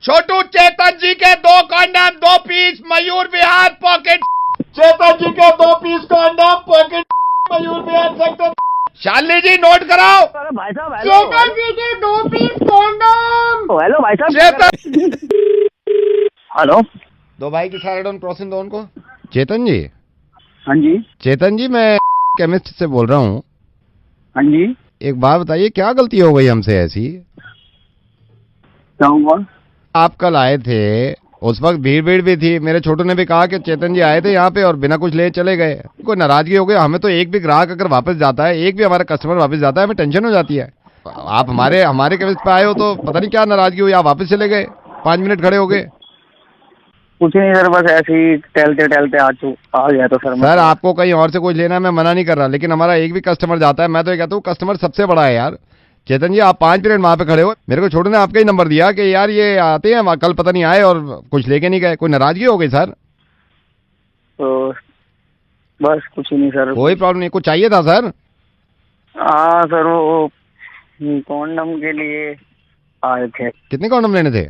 छोटू चेतन जी के 2 condom 2 piece मयूर Vihar pocket. चेतन जी के 2 piece condom pocket Mayur Vihar sector. Shalini जी note कराओ। अरे भाई साहब चेतन जी के 2 पीस कॉन्डम। हेलो भाई साहब। चेतन हेलो। दो भाई की सारा डोन क्रॉसिंग दो उनको। चेतन जी। हाँ जी। चेतन जी मैं केमिस्ट से बोल रहा हूँ। हाँ जी। एक बात बताइए क्या गलती हो गई हमसे ऐसी? क्या हुआ? आप कल आए थे, उस वक्त भीड़ भी थी। मेरे छोटू ने भी कहा कि चेतन जी आए थे यहाँ पे और बिना कुछ ले चले गए। कोई नाराजगी हो गई? हमें तो एक भी ग्राहक अगर वापस जाता है, एक भी हमारा कस्टमर वापस जाता है, हमें टेंशन हो जाती है। आप हमारे केमिस्ट पे आए हो तो पता नहीं क्या नाराजगी हुई, आप वापस चले गए, 5 मिनट खड़े हो गए। कुछ नहीं सर, बस ऐसे ही टहलते टहलते आ गया तो सर। सर आपको कहीं और से कुछ लेना है, मैं मना नहीं कर रहा, लेकिन हमारा एक भी कस्टमर जाता है। मैं तो ये कहता हूँ कस्टमर सबसे बड़ा है यार। चेतन जी आप 5 मिनट वहां पे खड़े हो, मेरे को छोटू ने आपका ही नंबर दिया कि यार ये आते हैं, कल पता नहीं आए और कुछ लेके नहीं गए। कोई नाराजगी हो गई सर? तो बस कुछ ही नहीं सर। कोई प्रॉब्लम नहीं। कुछ चाहिए था सर? हाँ सर, वो कॉन्डम के लिए आए थे। कितने कॉन्डम लेने थे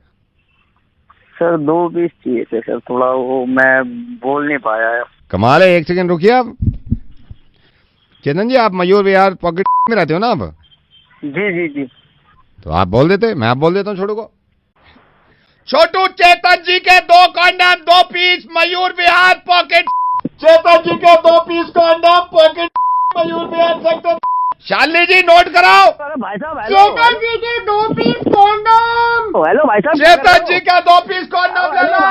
सर 2 पीस चाहिए थे सर, थोड़ा वो मैं बोल नहीं पाया है। कमाल है। 1 सेकंड रुकिए आप। चेतन जी आप मयूर विहार पॉकेट में रहते हो ना आप? जी जी जी। तो आप बोल देते, मैं आप बोल देता हूँ छोटू को। छोटू चेतन जी के 2 कॉन्डम 2 पीस मयूर विहार पॉकेट। चेतन जी के 2 piece condom pocket Mayur Vihar sector. Shalini जी नोट कराओ। अरे भाई साहब चेतन जी के 2 पीस कॉन्डम। हेलो भाई साहब। चेतन जी का 2 पीस कॉन्डम ले लो।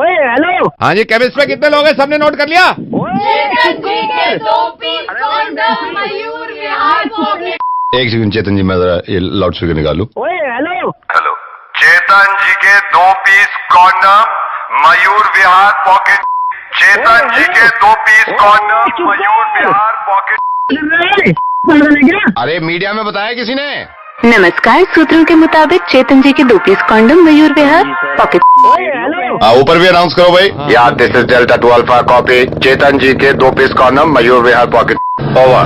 ओए हेलो। हाँ जी, केमिस्ट में कितने लोग हैं? सबने नोट कर लिया? चेतन जी के 2 piece condom Mayur Vihar pocket. 1 second चेतन जी, मैं जरा ये लाउड स्पीकर निकालू। ओए हेलो। हेलो। चेतन जी के 2 piece condom Mayur Vihar pocket. चेतन जी के 2 piece condom Mayur Vihar pocket. अरे मीडिया में बताया किसी ने? नमस्कार, सूत्रों के मुताबिक चेतन जी के 2 piece condom Mayur Vihar pocket. ओए हेलो। ऊपर भी अनाउंस करो भाई। Yeah this is delta 2 alpha copy. Chetan ji के 2 piece condom Mayur Vihar pocket. Over.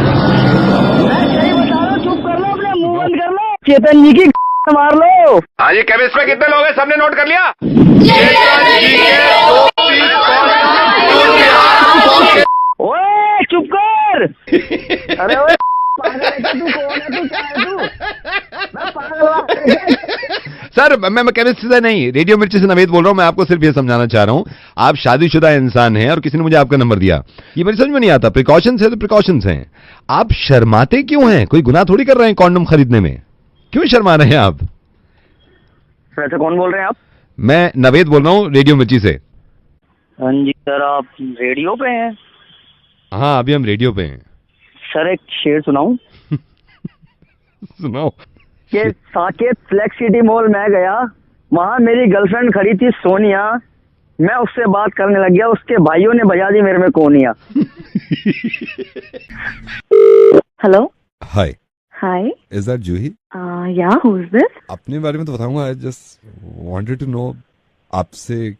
सही बता रहा हूँ, चुप कर लो, अपने मुंह बंद कर लो। चेतन जी की मार लो। हाँ जी, केमिस्ट में कितने लोग हैं? सबने नोट कर लिया? ओए चुप कर। अरे ओए पागल है क्या? तू कौन है? तू क्या है? तू मैं पागल। सर मैं केमिस्ट से नहीं, रेडियो मिर्ची से नवेद बोल रहा हूँ। मैं आपको सिर्फ ये समझाना चाह रहा हूँ, आप शादीशुदा इंसान हैं और किसी ने मुझे आपका नंबर दिया। ये मेरी समझ में नहीं आता। प्रिकॉशंस है तो प्रिकॉशंस हैं। आप शर्माते क्यों हैं? कोई गुनाह थोड़ी कर रहे हैं कॉन्डम खरीदने में, क्यों शर्मा रहे हैं आप? सर ऐसे कौन बोल रहे हैं आप? मैं नवेद बोल रहा हूँ रेडियो मिर्ची से। हाँ जी सर, आप रेडियो पे हैं? हाँ अभी हम रेडियो पे हैं। सर एक शेर सुनाऊं? सुनाओ। कि साकेत फ्लेक्स सिटी मॉल में गया, वहाँ मेरी गर्लफ्रेंड खड़ी थी सोनिया। मैं उससे बात करने लग गया, उसके भाइयों ने बजा दी मेरे में कोनिया। Hello. Hi, hi. Is that Juhi? Yeah who is this? अपने बारे में तो बताऊंगा। I just wanted to know, आपसे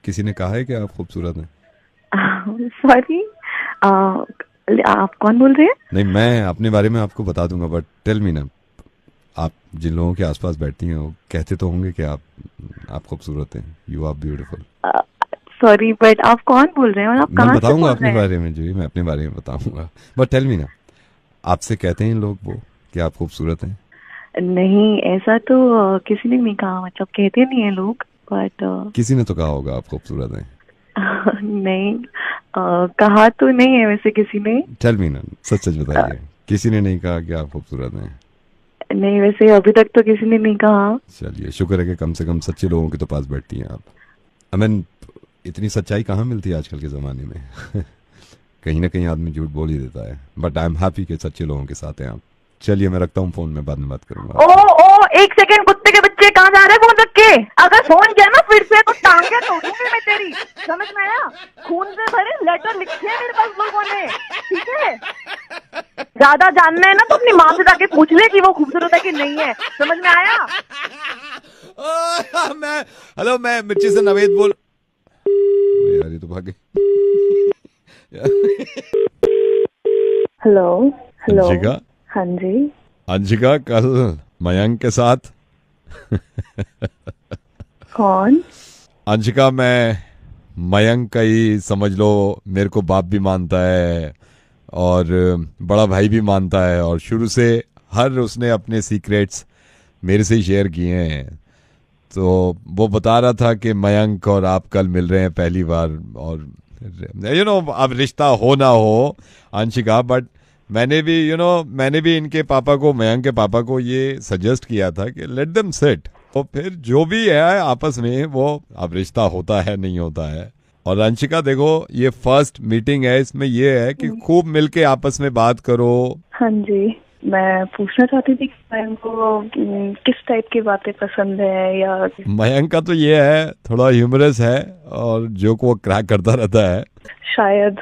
किसी ने कहा है कि आप खूबसूरत हैं? सॉरी, आप कौन बोल रहे हैं? नहीं, मैं अपने बारे में आपको बता दूंगा, बट टेल मी ना, आप जिन लोगों के आसपास बैठती हैं वो कहते तो होंगे कि आप खूबसूरत हैं, you are beautiful. Sorry but आप कौन बोल रहे हैं और आप मैं कहाँ से बताऊंगा बोल अपने रहे हैं? बारे में जूही, मैं अपने बारे में बताऊंगा, बट टेल मी ना, आपसे कहते हैं लोग वो कि आप खूबसूरत हैं? नहीं, ऐसा तो किसी ने नहीं कहा, मतलब कहते नहीं है लोग, बट किसी ने तो कहा होगा आप खूबसूरत हैं। नहीं, कहा तो नहीं है वैसे किसी ने। टेल मी ना, सच सच बताइए, किसी ने नहीं कहा कि आप खूबसूरत हैं? नहीं, वैसे अभी तक तो किसी ने नहीं कहा। चलिए, शुक्र है कि कम से कम सच्चे लोगों के तो पास बैठती हैं आप। आई मीन, इतनी सच्चाई कहाँ मिलती है आजकल के ज़माने में। कहीं ना कहीं आदमी झूठ बोल ही देता है, बट आई एम हैप्पी कि सच्चे लोगों के साथ हैं आप। चलिए मैं रखता हूँ फोन, में बाद में बात करूंगा। ओ 1 सेकंड, कुत्ते के बच्चे कहाँ जा रहे हैं फोन रख के? अगर फोन किया ना फिर से तो टांगे तोड़ूंगी मैं तेरी, समझ में आया? खून से भरे लेटर लिखे हैं मेरे पास लोगों ने, ठीक है? ज्यादा जानना है ना तो अपनी माँ से जाके पूछ ले कि वो खूबसूरत है कि नहीं है, समझ में आया? हेलो, मैं मिर्ची से नवेद बोल। यार ये तो भाग गई। हेलो। हेलो। अंशिका? हाँ जी। अंशिका, कल मयंक के साथ कौन? अंशिका, मैं मयंक का ही समझ लो, मेरे को बाप भी मानता है और बड़ा भाई भी मानता है, और शुरू से हर उसने अपने सीक्रेट्स मेरे से ही शेयर किए हैं। तो वो बता रहा था कि मयंक और आप कल मिल रहे हैं पहली बार, और अब रिश्ता हो ना हो अंशिका, बट मैंने भी इनके पापा को, मयंक के पापा को ये सजेस्ट किया था कि लेट देम सेट, तो फिर जो भी है आपस में वो अब रिश्ता होता है नहीं होता है। और अंशिका देखो, ये फर्स्ट मीटिंग है, इसमें ये है कि खूब मिलके आपस में बात करो। हाँ जी, मैं पूछना चाहती थी कि मयंक को किस टाइप की बातें पसंद है, या मयंक का तो ये है, थोड़ा ह्यूमरस है और जोक वो क्रैक करता रहता है। शायद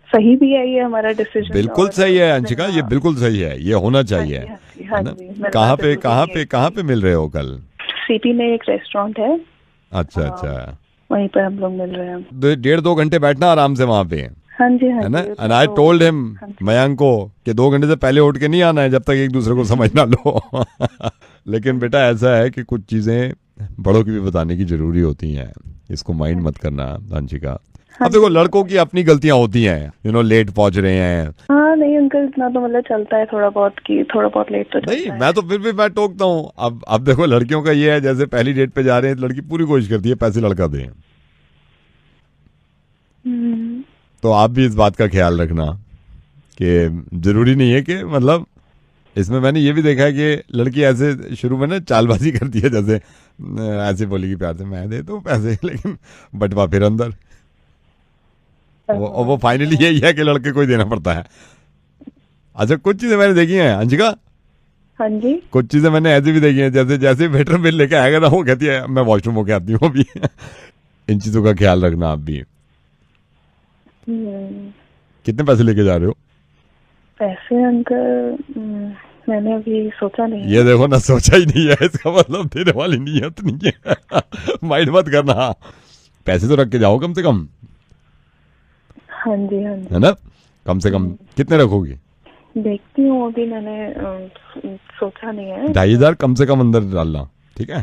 सही भी है ये हमारा डिसीजन। बिल्कुल सही है अंशिका, ये बिल्कुल सही है, ये होना चाहिए। हाँ है ना? जी, कहाँ पे मिल रहे हो कल? सिटी में एक रेस्टोरेंट है। अच्छा, वहीं पर हम लोग मिल रहे हैं। 1.5-2 घंटे बैठना आराम से वहाँ पे, हाँ जी, हाँ है ना? जी। And I told him, Mayank को, कि 2 घंटे से पहले उठ के नहीं आना है जब तक एक दूसरे को समझ ना लो। लेकिन बेटा ऐसा है कि कुछ चीजें बड़ों की भी बताने की जरूरी होती हैं, इसको माइंड मत करना अंशिका। अब देखो, लड़कों की अपनी गलतियां होती हैं, लेट पहुंच रहे हैं। हाँ नहीं अंकल, इतना तो मतलब चलता है थोड़ा बहुत लेट तो चलता नहीं, है। मैं तो फिर भी मैं टोकता हूँ। अब देखो, लड़कियों का ये है, जैसे पहली डेट पे जा रहे हैं, लड़की पूरी कोशिश करती है पैसे लड़का दे। तो आप भी इस बात का ख्याल रखना कि जरूरी नहीं है कि, मतलब इसमें मैंने ये भी देखा है कि लड़की ऐसे शुरू में ना चालबाजी करती है, जैसे ऐसे बोलेगी प्यार से, मैं देता हूँ पैसे, लेकिन बटवा फिर अंदर वो फाइनली यही है कि लड़के को ही देना पड़ता है। अच्छा, कुछ चीजें मैंने देखी हैं अंशिका। हाँ जी, कुछ चीजें मैंने ऐसी भी देखी हैं, जैसे वेटर बिल लेके आएगा ना, वो कहती है मैं वॉशरूम होके आती हूँ अभी। इन चीजों का ख्याल रखना आप भी। कितने पैसे लेके जा रहे हो? पैसे अंकल मैंने अभी सोचा नहीं। ये देखो ना, सोचा ही नहीं है, इसका मतलब देने वाली नीयत नहीं है। माइंड मत करना, पैसे तो रख के जाओ कम से कम। हाँ जी, हाँ जी, है ना? कम से कम कितने रखोगी? देखती हूँ, अभी मैंने सोचा नहीं है। 2,500 कम से कम अंदर डालना, ठीक है?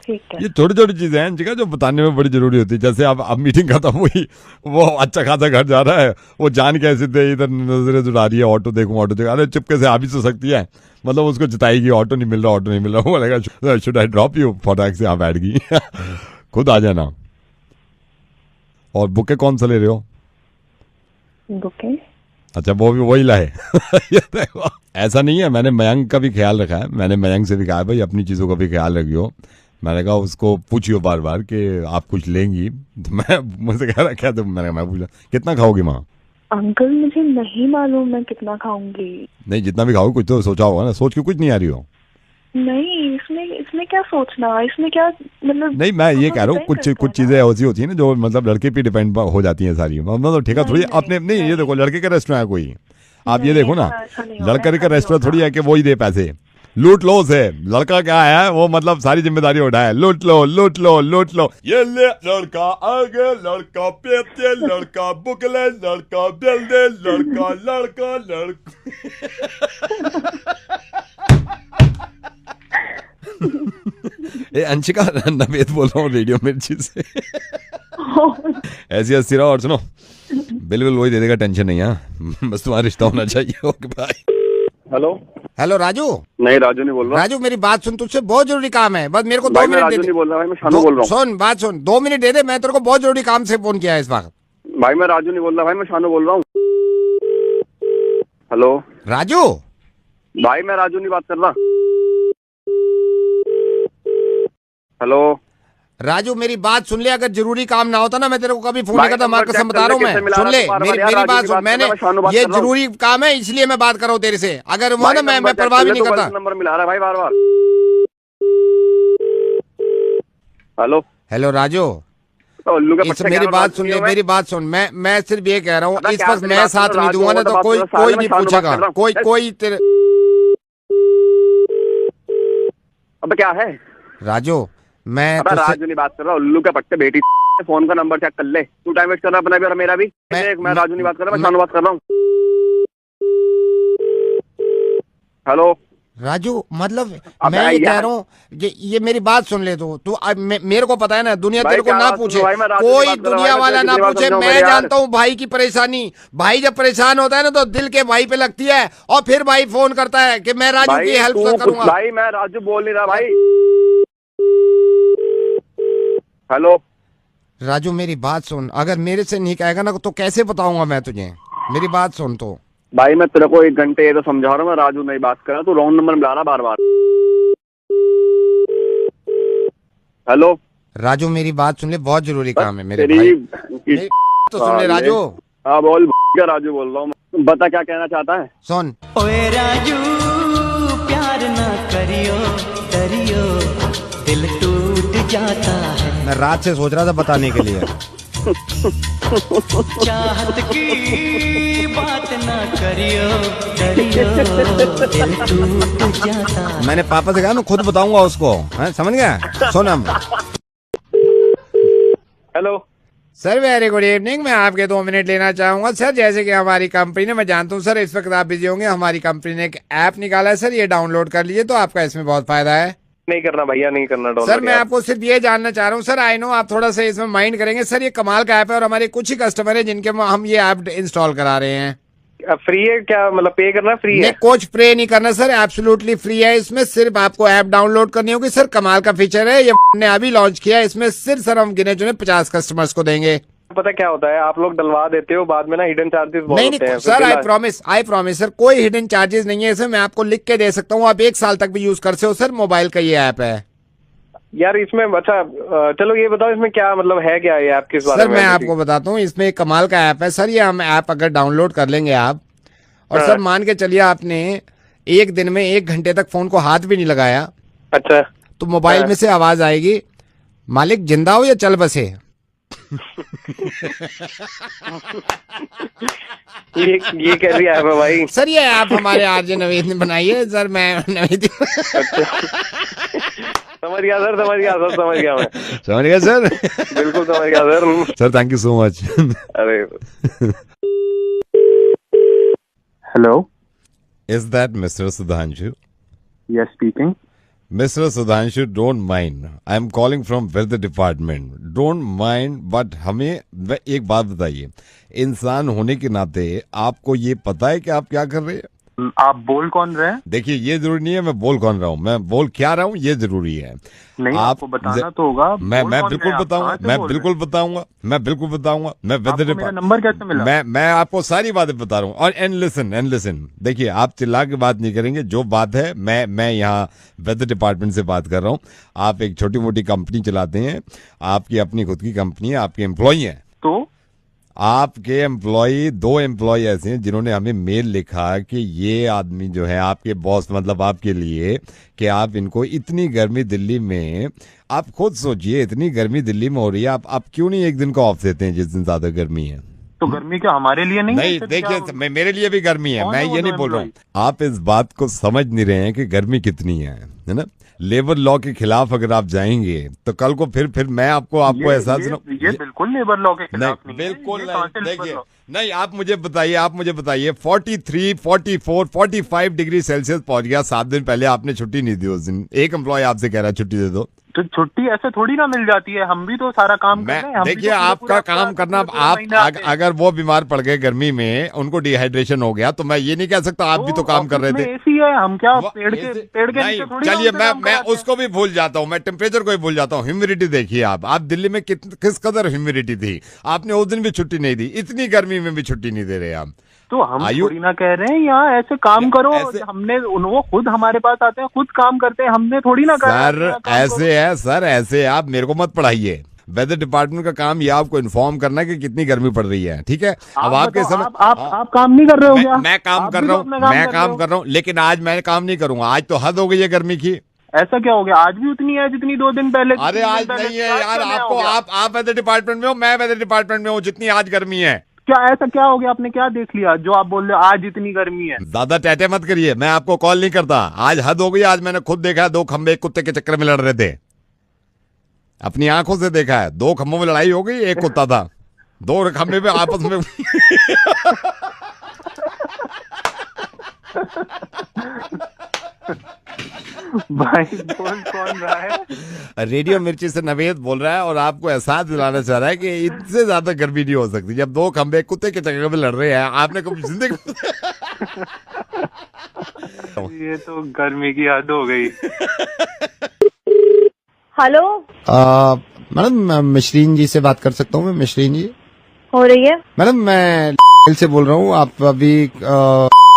ठीक है। ये छोटी छोटी चीजें हैं अंशिका, जो बताने में बड़ी जरूरी होती है। जैसे अब मीटिंग खत्म हुई, वो अच्छा खासा घर जा रहा है, वो जान के ऐसे इधर नजरें जुड़ा रही है, ऑटो देखूं। अरे चुपके से आ भी तो सकती है, मतलब उसको जताएगी ऑटो नहीं मिल रहा, वो बोलेगा शुड आई ड्रॉप यू, फटाक से आप बैठ गई। खुद आ जाना। और बुके कौन सा ले रहे हो? बुके? अच्छा, वो भी वही लाए। ये देखो, ऐसा नहीं है, मैंने मयंक का भी ख्याल रखा है। मैंने मयंक से भी कहा है, भाई अपनी चीजों का भी ख्याल रखियो। मैंने कहा उसको पूछियो बार बार कि आप कुछ लेंगी, तो मैं मुझसे कह रहा क्या, तो मैंने कहा मैं पूछा कितना खाओगी माँ? अंकल मुझे नहीं मालूम मैं कितना खाऊंगी। नहीं, जितना भी खाओगी, कुछ तो सोचा होगा ना। सोच के कुछ नहीं आ रही हो? नहीं, इसमें क्या सोचना, इसमें क्या मतलब। नहीं, मैं ये कह रहा हूँ, कुछ चीजें ऐसी होती है ना, जो मतलब लड़के पे डिपेंड हो जाती है सारी। मतलब ठेका थोड़ी अपने नहीं, ये देखो लड़के का रेस्टोरेंट है कोई, आप ये देखो ना, लड़के का रेस्टोरेंट थोड़ी है कि वो ही दे पैसे। लूट लो उसे। लड़का क्या है, वो मतलब सारी जिम्मेदारी उठाए, लूट लो लूट लो लूट लो। ये ले, लड़का आगे, लड़का पेटे, लड़का बुकले, लड़का बिल दे, लड़का लड़का लड़का। ए अंशिका, नवेद बोल रहा हूँ रेडियो मिर्ची से। ऐसी हंसी रहो, और सुनो, बिल्कुल वही दे देगा, टेंशन नहीं है, बस तुम्हारा रिश्ता होना चाहिए। Okay bye. हेलो राजू। नहीं, राजू नहीं बोल रहा। राजू मेरी बात सुन, तुझसे बहुत जरूरी काम है, बस मेरे को 2 भाई, मिनट राजू दे दे। नहीं बोल रहा भाई, मैं शानू बोल रहा हूँ। सुन बात सुन, 2 मिनट दे दे, मैं तेरे को बहुत जरूरी काम से फोन किया है इस वक्त। भाई मैं राजू नहीं बोल रहा भाई, मैं शानू बोल रहा हूँ। हेलो राजू। भाई, मैं राजू नहीं बात कर रहा। हेलो राजू मेरी बात सुन ले, अगर जरूरी काम ना होता ना, मैं तेरे को कभी फोन नहीं करता। मार नंबर कसम चेक बता रहा हूँ, करके मैं मिला सुन ले, रहा था, मेरी यार, बात सुन। राजू की मैंने बात कर रहा हूँ, ये बात कर रहा हूँ। जरूरी काम है, इसलिए मैं बात कर रहा हूँ तेरे से। अगर वो ना, मैं परवाह भी नहीं करता। नंबर मिला रहा है भाई बार बार। हेलो हेलो राजू, उल्लू के इस पट्टे मेरी क्या बात सुन ले, मैं? मेरी बात सुन। मैं सिर्फ ये कह रहा हूँ, अबे इस क्या पर तेरी मैं बात साथ सुन, नहीं राजू दूंगा ना, वो तो तो बात कोई कर रहा, कोई साले नहीं में शानू बात पूछेगा, कर रहा हूँ। कोई तेरे। अबे क्या है राजू मैं अबे राजू नहीं बात कर रहा, उल्लू के पट्टे बेटी। फोन का नंबर चेक कर ले, तू टाइम वेस्ट कर रहा अपना भी और मेरा भी। मैं राजू नहीं बात कर रहा, मैं शानू बात कर रहा हूँ। हेलो राजू मतलब अबे मैं ये कह यार। रहा हूँ ये मेरी बात सुन ले तू अब मेरे को पता है ना दुनिया भाई तेरे को क्या ना बात पूछे सुनो भाई, मैं राजू की कोई बात कर रहा हूँ दुनिया भाई, मैं वाला तेरी ना कितनी बार पूछे समझाऊं मैं मेरे यार। जानता हूँ भाई की परेशानी। भाई जब परेशान होता है ना तो दिल के भाई पे लगती है और फिर भाई फोन करता है कि मैं राजू भाई की हेल्प तू कुछ करूंगा। भाई मैं राजू बोल नहीं रहा भाई। हेलो राजू मेरी बात सुन अगर मेरे से नहीं कहेगा ना तो कैसे बताऊंगा मैं तुझे। मेरी बात सुन तो भाई मैं तेरे को 1 घंटे ये तो समझा रहा हूँ, मैं राजू नहीं बात कर रहा, तू रॉन्ग नंबर मिला रहा बार बार। हेलो राजू मेरी बात सुन ले बहुत जरूरी काम है मेरे तेरी भाई। की- मेरी तो सुन ले राजू। हाँ बोल क्या राजू बोल रहा हूँ, बता क्या कहना चाहता है। सुन ओए राजू प्यार ना करियो करियो दिल टूट जाता है। मैं रात से सोच रहा था बताने के लिए। चाहत की बात ना करियो करियो दिल टूट जाता है। मैंने पापा से कहा मैं खुद बताऊंगा उसको है समझ गया। सुन हम hello sir very good evening. मैं आपके 2 मिनट लेना चाहूंगा सर। जैसे कि हमारी कंपनी ने मैं जानता हूँ सर इस वक्त आप बिजी होंगे हमारी कंपनी ने एक ऐप निकाला है सर ये डाउनलोड कर लीजिए तो आपका इसमें बहुत फायदा है। नहीं करना भैया नहीं करना सर डाउनलोड मैं यार। आपको सिर्फ ये जानना चाह रहा हूँ सर आई नो आप थोड़ा सा इसमें माइंड करेंगे सर ये कमाल का ऐप है और हमारे कुछ ही कस्टमर है जिनके हम ये ऐप इंस्टॉल करा रहे हैं। फ्री है क्या, मतलब पे करना फ्री नहीं कुछ प्रे नहीं करना सर एब्सोल्युटली फ्री है। इसमें सिर्फ आपको ऐप डाउनलोड करनी होगी सर। कमाल का फीचर है ये ने अभी लॉन्च किया है। इसमें सिर्फ सर हम गिने चुने 50 कस्टमर्स को देंगे। पता क्या होता है आप लोग डलवा देते हो बाद में ना हिडन चार्जेस बहुत नहीं होते हैं नहीं सर आई प्रॉमिस सर कोई हिडन चार्जेस नहीं है इसमें। मैं आपको लिख के दे सकता हूँ आप 1 साल तक भी यूज कर सकते हो सर। मोबाइल का ये ऐप है यार इसमें। अच्छा चलो ये बताओ इसमें क्या मतलब है क्या ये ऐप किस बारे सर। में मैं आपको बताता हूँ इसमें एक कमाल का ऐप है सर। ये हम ऐप अगर डाउनलोड कर लेंगे आप और हाँ। सर मान के चलिए आपने 1 दिन में 1 घंटे तक फोन को हाथ भी नहीं लगाया अच्छा तो मोबाइल हाँ। में से आवाज आएगी मालिक जिंदा हो या चल बसे। ये कैसी ऐप है भाई। सर ये ऐप हमारे आरजे नवीद ने बनाई है सर। मैं नवीद समझ गया सर समझ गया सर समझ गया मैं समझ गया सर। बिल्कुल समझ गया sir. Sir thank you so much. अरे hello Is that Mr. Sudhanshu? Yes speaking. Mr. Sudhanshu, don't mind. I'm calling from weather department. Don't mind, but हमें एक बात बताइए, इंसान होने के नाते आपको ये पता है कि आप क्या कर रहे हैं? आप बोल कौन रहे हैं? देखिए ये जरूरी नहीं है मैं बोल कौन रहा हूँ, मैं बोल क्या रहा हूँ ये जरूरी है। नहीं आपको बताना तो होगा। मैं बोल कौन बिल्कुल रहे हैं आप? बताऊंगा, कहाँ से मैं बोल रहे बिल्कुल बताऊंगा, मैं बिल्कुल बताऊंगा। मैं हैं? आपको मेरा नंबर कैसे मिला? मैं आपको सारी बातें बता रहा हूँ। और एंड लिसन देखिए आप चिल्ला के बात नहीं करेंगे। जो बात है मैं यहाँ वेदर डिपार्टमेंट से बात कर रहा हूँ। आप एक छोटी मोटी कंपनी चलाते हैं, आपकी अपनी खुद की कंपनी है, आपके एम्प्लॉय हैं। तो आपके एम्प्लॉय 2 एम्प्लॉय ऐसे हैं जिन्होंने हमें मेल लिखा कि ये आदमी जो है आपके बॉस मतलब आपके लिए कि आप इनको इतनी गर्मी दिल्ली में, आप खुद सोचिए इतनी गर्मी दिल्ली में हो रही है, आप क्यों नहीं एक दिन का ऑफ देते हैं जिस दिन ज्यादा गर्मी है? तो गर्मी क्या हमारे लिए नहीं नहीं है? देखिए मेरे लिए भी गर्मी है, कौन मैं है वो ये दो नहीं बोल रहा हूँ। employee? आप इस बात को समझ नहीं रहे हैं कि गर्मी कितनी है ना। लेबर लॉ के खिलाफ अगर आप जाएंगे तो कल को फिर मैं आपको एहसास ये बिल्कुल लेबर लॉ के खिलाफ नहीं नहीं है। बिल्कुल ये कहाँ से नहीं। labor देखिए law? नहीं आप मुझे बताइए 43, 44, 45 डिग्री सेल्सियस पहुंच गया 7 दिन पहले, आपने छुट्टी नहीं दी उस दिन। एक एम्प्लॉय आपसे कह रहा है छुट्टी दे दो, तो छुट्टी ऐसे थोड़ी ना मिल जाती है। हम भी तो सारा काम कर रहे हैं। हम भी देखिए तो आपका पूरा काम करना, पूरा आप महीना आते हैं। अगर वो बीमार पड़ गए गर्मी में, उनको डिहाइड्रेशन हो गया, तो मैं ये नहीं कह सकता आप भी तो काम कर रहे थे। एसी है, हम क्या वो पेड़ के नहीं, नीचे थोड़ी चलिए हम काम मैं कराते हैं। उसको भी भूल जाता हूँ, मैं टेम्परेचर को भी भूल जाता हूँ। ह्यूमिडिटी देखिए आप दिल्ली में किस कदर ह्यूमिडिटी थी। आपने उस दिन भी छुट्टी नहीं दी, इतनी गर्मी में भी छुट्टी नहीं दे रहे आप। तो हम आयु- थोड़ी ना कह रहे हैं यहाँ ऐसे काम करो। ऐसे- हमने वो खुद हमारे पास आते हैं, खुद काम करते हैं। हमने थोड़ी ना कहा सर ऐसे है सर, ऐसे आप मेरे को मत पढ़ाइए। वेदर डिपार्टमेंट का काम ये आपको इन्फॉर्म करना है कि कितनी गर्मी पड़ रही है, ठीक है। अब आपके समय आप काम नहीं कर रहे हो क्या? मैं काम आप कर भी रहा तो हूँ, अपना मैं कर काम रहे हो। कर रहा हूँ, लेकिन आज मैं काम नहीं करूंगा। आज तो हद हो गई है गर्मी की। ऐसा क्या हो गया? आज भी उतनी है जितनी 2 दिन पहले। अरे आज नहीं है यार, आपको आप वेदर डिपार्टमेंट में हो, मैं वेदर डिपार्टमेंट में हूँ, जितनी आज गर्मी है। क्या ऐसा क्या हो गया? आपने क्या देख लिया जो आप बोल रहे हो आज इतनी गर्मी है? ज्यादा टैटे मत करिए, मैं आपको कॉल नहीं करता। आज हद हो गई। आज मैंने खुद देखा है 2 खंबे एक कुत्ते के चक्कर में लड़ रहे थे, अपनी आंखों से देखा है। 2 खंभों में लड़ाई हो गई, एक कुत्ता था, 2 खंबे पे आपस में भाई बोल कौन रहा है? रेडियो मिर्ची से नवेद बोल रहा है और आपको एहसास दिलाना चाह रहा है कि इससे ज्यादा गर्मी नहीं हो सकती जब दो खंबे कुत्ते के चक्कर में लड़ रहे हैं। आपने कभी जिंदगी ये तो गर्मी की हद हो गई। हेलो, मैडम मिशरीन जी से बात कर सकता हूँ मैं? मिशरीन जी हो रही है? मैडम मैं से बोल रहा हूँ। आप अभी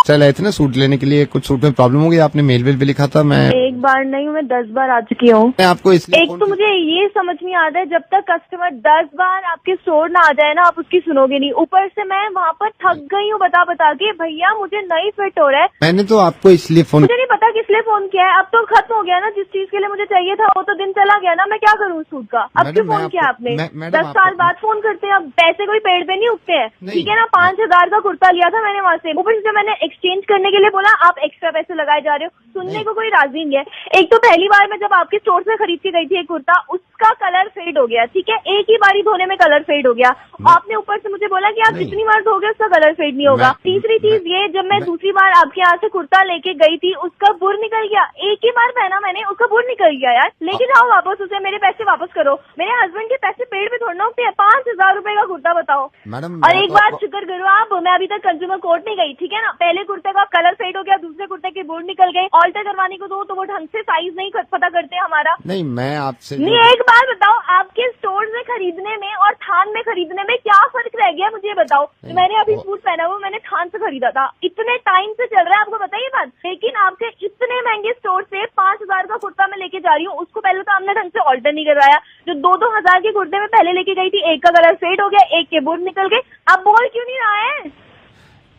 चल आए थे ना सूट लेने के लिए, कुछ सूट में प्रॉब्लम हो गई, आपने मेल वेल भी लिखा था। मैं एक बार नहीं, मैं 10 बार आ चुकी हूँ। मैं आपको इसलिए एक तो मुझे ये समझ नहीं आता है, जब तक कस्टमर 10 बार आपके स्टोर ना आ जाए ना, आप उसकी सुनोगे नहीं। ऊपर से मैं वहाँ पर थक गई हूँ बता बता के, भैया मुझे नहीं फिट हो रहा है। मैंने तो आपको इसलिए फोन, मुझे नहीं पता किस लिए फोन किया है। अब तो खत्म हो गया ना, जिस चीज के लिए मुझे चाहिए था वो तो दिन चला गया ना। मैं क्या करूँ उस सूट का? अब क्यों फोन किया आपने? 10 साल बाद फोन करते हैं, अब पैसे कोई पेड़ पे नहीं उगते हैं, ठीक है ना? 5,000 का कुर्ता लिया था मैंने वहाँ से, ऊपर से मैंने एक्सचेंज करने के लिए बोला, आप एक्स्ट्रा पैसे लगाए जा रहे हो। सुनने को कोई राजी नहीं है। एक तो पहली बार मैं जब आपके स्टोर से खरीद के गई थी एक कुर्ता, उसका कलर फेड हो गया, ठीक है? एक ही बारी धोने में कलर फेड हो गया। आपने ऊपर से मुझे बोला कि आप जितनी बार धोगे उसका कलर फेड नहीं होगा। तीसरी चीज ये, जब मैं दूसरी बार आपके यहाँ से कुर्ता लेके गई थी, उसका बुर निकल गया। एक ही बार पहना मैंने, उसका बुर निकल गया। यार लेके जाओ वापस उसे, मेरे पैसे वापस करो। मेरे हस्बैंड के पैसे पेड़ पे थोड़ा उगते हैं। 5,000 रुपए का कुर्ता बताओ। मैडम और एक बार शुक्र करो आप, मैं अभी तक कंज्यूमर कोर्ट नहीं गई, ठीक है ना? पहले कुर्ते का कलर फेड हो गया, दूसरे कुर्ते के बुर निकल गए। ऑल्टर करवाने को दो तो वो ढंग से साइज नहीं पता करते हमारा। नहीं, मैं आपसे नहीं, एक बार बताओ, आपके स्टोर से खरीदने में और थान में खरीदने में क्या फर्क रह गया मुझे बताओ। तो मैंने अभी सूट पहना हुआ, मैंने थान से खरीदा था। इतने टाइम से चल रहा है, आपको बताइए बात। लेकिन आपके इतने महंगे स्टोर से 5,000 का कुर्ता मैं लेके जा रही हूँ, उसको पहले तो आपने ढंग से ऑल्टर नहीं करवाया। जो 2-2 हजार के कुर्ते में पहले लेके गई थी, एक का कलर फेड हो गया, एक के बुर निकल गए। अब बोल क्यों नहीं रहा है?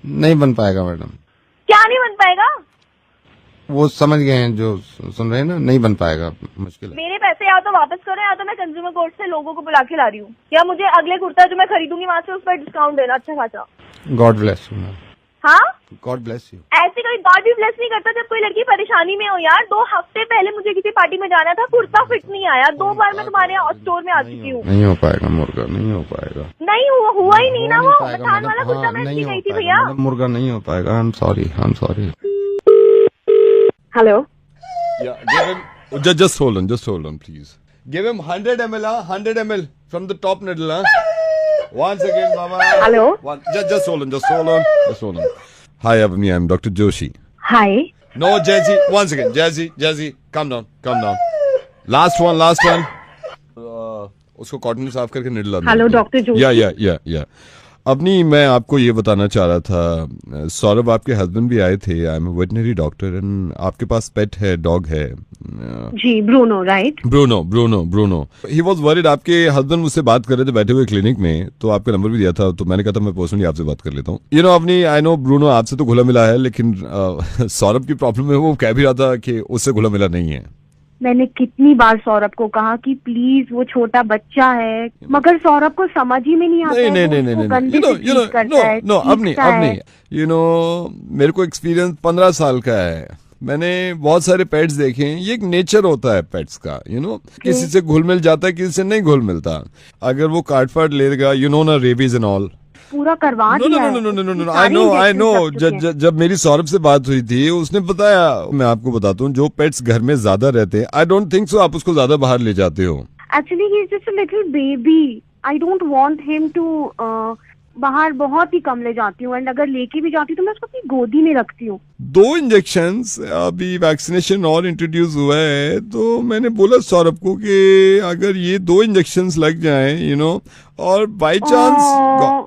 नहीं बन पाएगा मैडम। क्या नहीं बन पाएगा? वो समझ गए हैं जो सुन रहे हैं ना, नहीं बन पाएगा, मुश्किल है। मेरे पैसे या तो वापस करो, या तो मैं कंज्यूमर कोर्ट से लोगों को बुला के ला रही हूँ, या मुझे अगले कुर्ता जो मैं खरीदूंगी वहाँ से उस पर डिस्काउंट देना अच्छा खासा। God bless you ma'am. हाँ, गॉड ब्लेस यू। ऐसे कोई गॉड भी ब्लेस नहीं करता जब कोई लड़की परेशानी में हो। यार 2 हफ्ते पहले मुझे किसी पार्टी में जाना था, कुर्ता फिट नहीं आया। 2 बार मैं तुम्हारे यहाँ स्टोर में आ चुकी हूँ। नहीं हो पाएगा मुर्गा, नहीं हो पाएगा। नहीं हुआ ही नहीं ना वो थान वाला कुर्ता मैं इसलिए गई थी भैया। मुर्गा नहीं हो पाएगा। I am sorry, I am sorry. Hello, just hold on, please. Give him 100 ml, 100 ml from the top needle, Once again, Mama. Hello. Just hold on. Hi, Abhimi, I'm Dr. Joshi. Hi. No, Jazzy. Once again, Jazzy, calm down. Last one. उसको cotton साफ करके needle ला। Hello doctor Joshi. या अपनी मैं आपको ये बताना चाह रहा था, सौरभ आपके हस्बैंड भी आए थे। I am veterinary doctor and आपके पास पेट है, डॉग है जी, Bruno, right? Bruno. He was worried. आपके हस्बैंड मुझसे बात कर रहे थे बैठे हुए क्लिनिक में, तो आपका नंबर भी दिया था, तो मैंने कहा था मैं पर्सनली आपसे बात कर लेता हूँ। अपनी आई नो ब्रूनो आपसे तो घुला मिला है, लेकिन सौरभ की प्रॉब्लम है, वो कह भी रहा था कि उससे घुला मिला नहीं है। मैंने कितनी बार सौरभ को कहा कि प्लीज वो छोटा बच्चा है, मगर सौरभ को समझ ही में नहीं आता। नहीं, अपनी मेरे को एक्सपीरियंस 15 साल का है। मैंने बहुत सारे पेट्स देखे हैं। ये एक नेचर होता है पेट्स का, किसी से घुल मिल जाता है, किसी से नहीं घुल मिलता। अगर वो काट फाट लेगा, ना रेबीज एंड ऑल, पूरा करवा दिया। No, I know. जब मेरी सौरभ से बात हुई थी, उसने बताया। मैं आपको बताता हूँ, जो पेट्स घर में ज्यादा रहते हैं, आई डोंट थिंक सो आप उसको ज्यादा बाहर ले जाते हो। Actually he is just a little baby. I don't want him to बाहर बहुत ही कम ले जाती हूँ, एंड अगर लेके भी जाती हूँ तो मैं उसको अपनी गोदी में रखती हूँ। 2 इंजेक्शंस अभी वैक्सीनेशन और इंट्रोड्यूस हुआ है, तो मैंने बोला सौरभ को कि अगर ये 2 इंजेक्शंस लग जाएं, और बाई चांस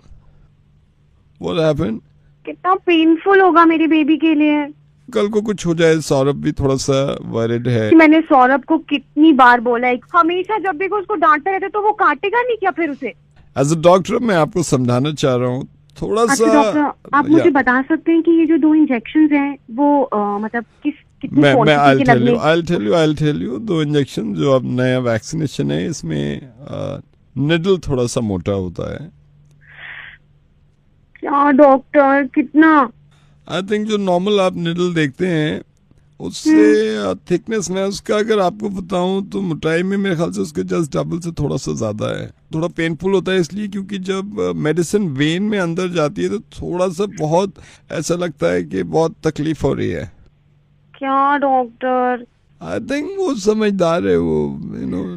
What happened? कितना पेनफुल होगा मेरे बेबी के लिए। कल को कुछ हो जाए। सौरभ भी थोड़ा सा वरिड है। मैंने सौरभ को कितनी बार बोला है, हमेशा जब भी उसको डांटते रहते तो वो काटेगा नहीं क्या फिर उसे? एज अ डॉक्टर मैं आपको समझाना चाह रहा हूँ थोड़ा सा। डॉक्टर, आप मुझे बता सकते हैं कि ये जो 2 इंजेक्शंस हैं वो मतलब कितनी मैं I'll tell you 2 इंजेक्शन जो अब नया वैक्सीनेशन है, इसमें निडल थोड़ा सा मोटा होता है। क्या डॉक्टर, कितना? आई थिंक जो नॉर्मल आप निडल देखते हैं उससे थिकनेस में उसका अगर आपको बताऊं तो मोटाई में मेरे ख्याल से उसके जस्ट डबल से थोड़ा सा ज्यादा है। थोड़ा पेनफुल होता है इसलिए क्योंकि जब मेडिसिन वेन में अंदर जाती है तो थोड़ा सा बहुत ऐसा लगता है कि बहुत तकलीफ हो रही है। क्या डॉक्टर? आई थिंक वो समझदार है वो,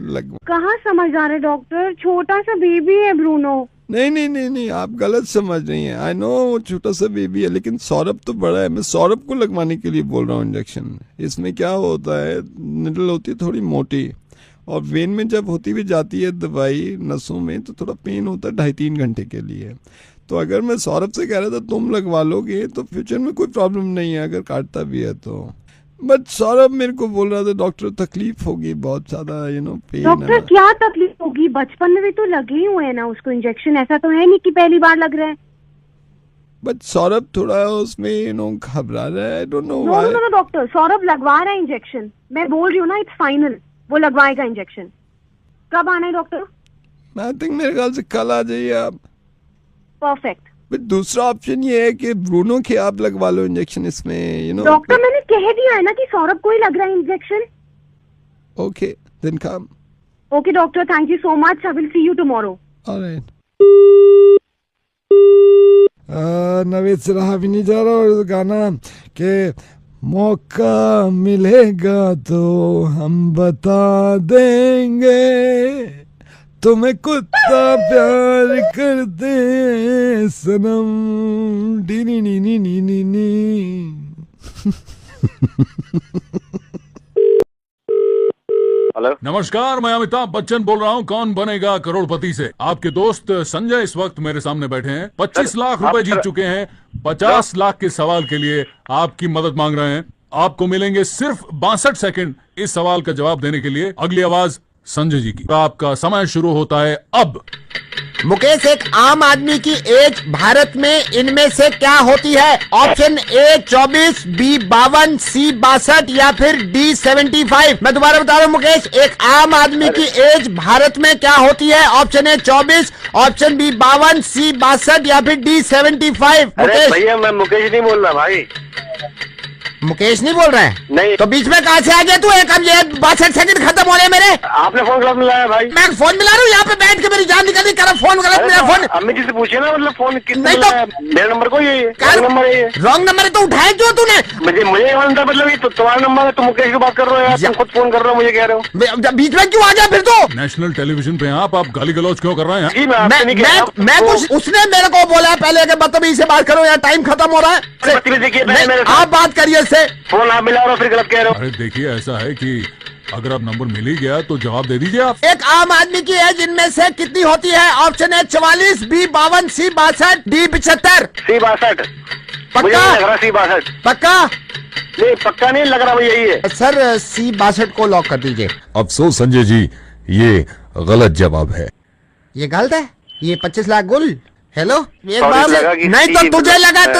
like कहाँ समझदार है डॉक्टर, छोटा सा बेबी है ब्रूनो। नहीं, आप गलत समझ रही हैं। आई नो वो छोटा सा बेबी है, लेकिन सौरभ तो बड़ा है। मैं सौरभ को लगवाने के लिए बोल रहा हूँ इंजेक्शन। इसमें क्या होता है, निडल होती है थोड़ी मोटी, और वेन में जब होती भी जाती है दवाई नसों में, तो थोड़ा पेन होता है 2.5-3 घंटे के लिए। तो अगर मैं सौरभ से कह रहा था तुम लगवा लोगे तो फ्यूचर में कोई प्रॉब्लम नहीं है अगर काटता भी है तो। बट सौरभ मेरे को बोल रहा था डॉक्टर तकलीफ होगी बहुत ज्यादा, पेन। डॉक्टर क्या तकलीफ होगी, बचपन में भी तो लगे ही हुए हैं ना उसको इंजेक्शन, ऐसा तो है नहीं कि पहली बार लग रहा है। बट सौरभ थोड़ा उसमें घबरा रहा है, I don't know why. No doctor, Saurabh लगवा रहा है इंजेक्शन, मैं बोल रही हूँ ना, इट्स फाइनल, वो लगवाएगा इंजेक्शन। कब आना है डॉक्टर? आई थिंक मेरे ख्याल से कल आ जाइए आप। परफेक्ट। दूसरा ऑप्शन ये है कि ब्रूनो के आप लगवा लो इंजेक्शन इसमें, डॉक्टर मैंने कह दिया है ना कि सौरभ को ही लग रहा है injection. Okay then come. Okay doctor, thank you so much, I will see you tomorrow. Alright. Naved से रहा भी नहीं जा रहा, और गाना के मौका मिलेगा तो हम बता देंगे तुम्हें कुत्ता प्यार करते सनम, डी नी नी नी नी नी नी। हेलो, नमस्कार, मैं अमिताभ बच्चन बोल रहा हूँ कौन बनेगा करोड़पति से। आपके दोस्त संजय इस वक्त मेरे सामने बैठे हैं, 25 लाख रुपए जीत चुके हैं। 50 लाख के सवाल के लिए आपकी मदद मांग रहे हैं। आपको मिलेंगे सिर्फ 62 सेकंड इस सवाल का जवाब देने के लिए। अगली आवाज संजय जी की। आपका समय शुरू होता है अब। मुकेश, एक आम आदमी की एज भारत में इनमें से क्या होती है? ऑप्शन ए 24, बी 52, सी 62 या फिर डी 75। मैं दोबारा बता रहा हूँ मुकेश, एक आम आदमी की एज भारत में क्या होती है? ऑप्शन ए 24, ऑप्शन बी 52, सी 62 या फिर डी 75। अरे भैया मैं मुकेश नहीं बोल रहा भाई। मुकेश नहीं बोल रहा है? नहीं। तो बीच में कहाँ से आ गया तू? एक 62 सेकंड खत्म हो रहे मेरे। आपने फोन गलत मिलाया भाई। मैं फोन मिला रहा हूँ यहाँ पे बैठ के, मेरी जान निकल रही, कर फोन गलत मिला। फोन अम्मी जी से पूछे ना, मतलब फोन कितना नहीं तो मेरा नंबर को ये नंबर है, रॉन्ग नंबर है तो उठाया क्यों तूने? मुझे ये मालूम था, मतलब ये तो तुम्हारा नंबर है, तुम मुकेश की बात कर रहे हो यार, तुम खुद फोन कर रहे हो, मुझे कह रहे हो। बीच में क्यों आ गया फिर तो? नेशनल टेलीविजन पे आप गाली गलौज क्यों कर रहे हैं? मैं कुछ, उसने मेरे को बोला पहले कि बदतमीजी से बात करो, यार टाइम खत्म हो रहा है। आप बात करिए इससे, फोन आप मिला रहे हो फिर गलत कह रहे हो। अरे देखिए, ऐसा है कि अगर आप नंबर मिल ही गया तो जवाब दे दीजिए आप। एक आम आदमी की एज इनमें से कितनी होती है? ऑप्शन है 44, बी 52, सी 62, डी 75। सी 62। पक्का? सी 62 पक्का? नहीं पक्का नहीं लग रहा, यही है सर। सी 62 को लॉक कर दीजिए। अफसोस संजय जी, ये गलत जवाब है। ये गलत है? ये 25 लाख गुल। हेलो, एक बार नहीं तो तुझे लगा तो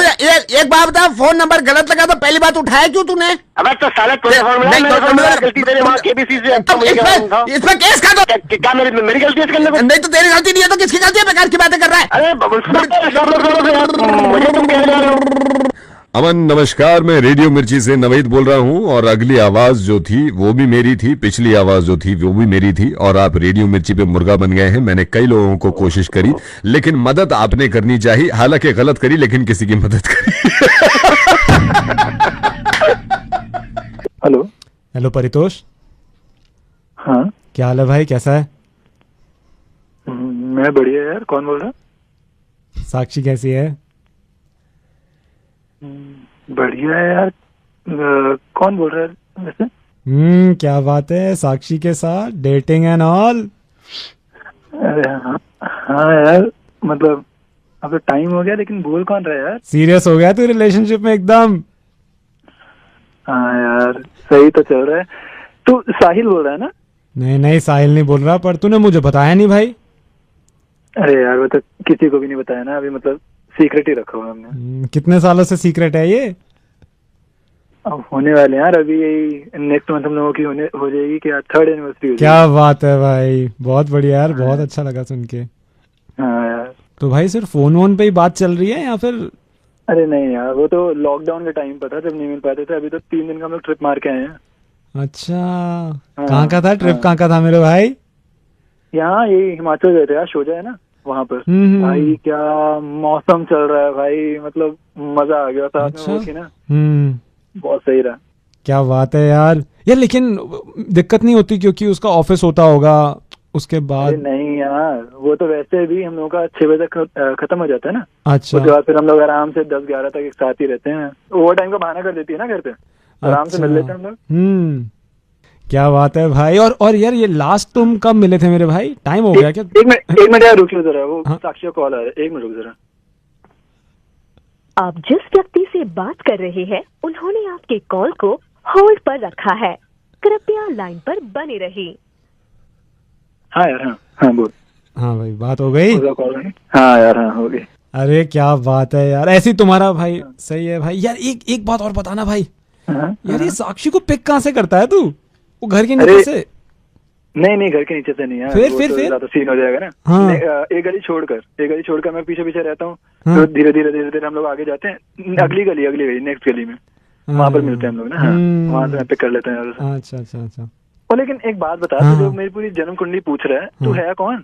एक बार बता, फोन नंबर गलत लगा तो पहली बात उठाया क्यों तूने? अबे तो साले इसमें केस खा दो। क्या मेरी गलती है इसके अंदर? नहीं तो तेरी गलती नहीं है तो किसकी गलती है? बेकार की बातें कर रहा है। अमन नमस्कार, मैं रेडियो मिर्ची से नवेद बोल रहा हूं, और अगली आवाज जो थी वो भी मेरी थी, पिछली आवाज जो थी वो भी मेरी थी, और आप रेडियो मिर्ची पे मुर्गा बन गए हैं। मैंने कई लोगों को कोशिश करी, लेकिन मदद आपने करनी चाहिए। हालांकि गलत करी, लेकिन किसी की मदद करी। Hello hello Paritosh. हाँ क्या हाल है भाई, कैसा है? मैं बढ़िया यार, कौन बोल रहा? साक्षी कैसी है? बढ़िया है यार। कौन बोल रहा है वैसे? क्या बात है, साक्षी के साथ डेटिंग एंड ऑल? अरे हाँ यार, मतलब अब तो टाइम हो गया, लेकिन बोल कौन रहा है यार? सीरियस हो गया तू रिलेशनशिप में एकदम? हाँ यार, सही तो चल रहा है। तू साहिल बोल रहा है ना? नहीं साहिल नहीं बोल रहा, पर तूने मुझे बताया नहीं भाई। अरे यार वो तो किसी को भी नहीं बताया ना अभी, मतलब सीक्रेट ही रखा हुआ हमने। कितने सालों से सीक्रेट है ये? अब होने वाले यार, अभी यही नेक्स्ट मंथ हम लोगों की हो जाएगी कि 3rd एनिवर्सरी हो जाएगी। क्या बात है भाई, बहुत बढ़िया यार, बहुत अच्छा लगा सुन के। हाँ यार। तो भाई सिर्फ फोन पे ही बात चल रही है या फिर? अरे नहीं यार, वो तो लॉकडाउन के टाइम पर था जब नहीं मिल पाते थे। अभी तो 3 दिन का हम लोग ट्रिप मार के आए हैं। अच्छा, कहाँ का था ट्रिप? कहाँ का था मेरे भाई? यहाँ यही हिमाचल गए थे यार, शोजा है ना वहाँ पर। भाई क्या मौसम चल रहा है भाई, मतलब मजा आ गया। साथ में वो थी ना, बहुत सही रहा। क्या बात है यार। यार लेकिन दिक्कत नहीं होती क्योंकि उसका ऑफिस होता होगा उसके बाद? नहीं यार, वो तो वैसे भी हम लोगों का 6 बजे तक खत्म हो जाता है ना। अच्छा। उसके बाद फिर हम लोग आराम से 10-11 तक एक साथ ही रहते हैं। ओवर टाइम का बहाना कर देती है ना घर पे, आराम से मिल लेते हैं हम लोग। क्या बात है भाई। और यार ये लास्ट तुम कब मिले थे मेरे भाई? टाइम हो गया क्या? एक मिनट यार रुकिए जरा, वो साक्षी का कॉल आ रहा है, 1 मिनट रुक जरा। आप जिस व्यक्ति से बात कर रहे हैं उन्होंने आपके कॉल को होल्ड पर रखा है, कृपया लाइन पर बने रहिए। हाँ यार, हाँ बोल। हाँ भाई, बात हो गई? हाँ यार, हाँ हो गई। अरे क्या बात है यार, ऐसी तुम्हारा भाई सही है भाई। यार एक बात और बताना भाई। यार ये साक्षी को पिक कहाँ से करता है तू? वो घर के नीचे से? नहीं, घर के नीचे से नहीं यार। फिर ज्यादा सीन हो जाएगा ना। हाँ। एक गली छोड़कर मैं पीछे रहता हूँ। तो धीरे धीरे हम लोग आगे जाते हैं, अगली गली नेक्स्ट गली में, वहाँ पर मिलते हैं हम लोग ना। वहाँ से मैं पिक कर लेते हैं। अच्छा। और लेकिन एक बात बता, तू जो मेरी पूरी जन्म कुंडली पूछ रहा है, तू है कौन?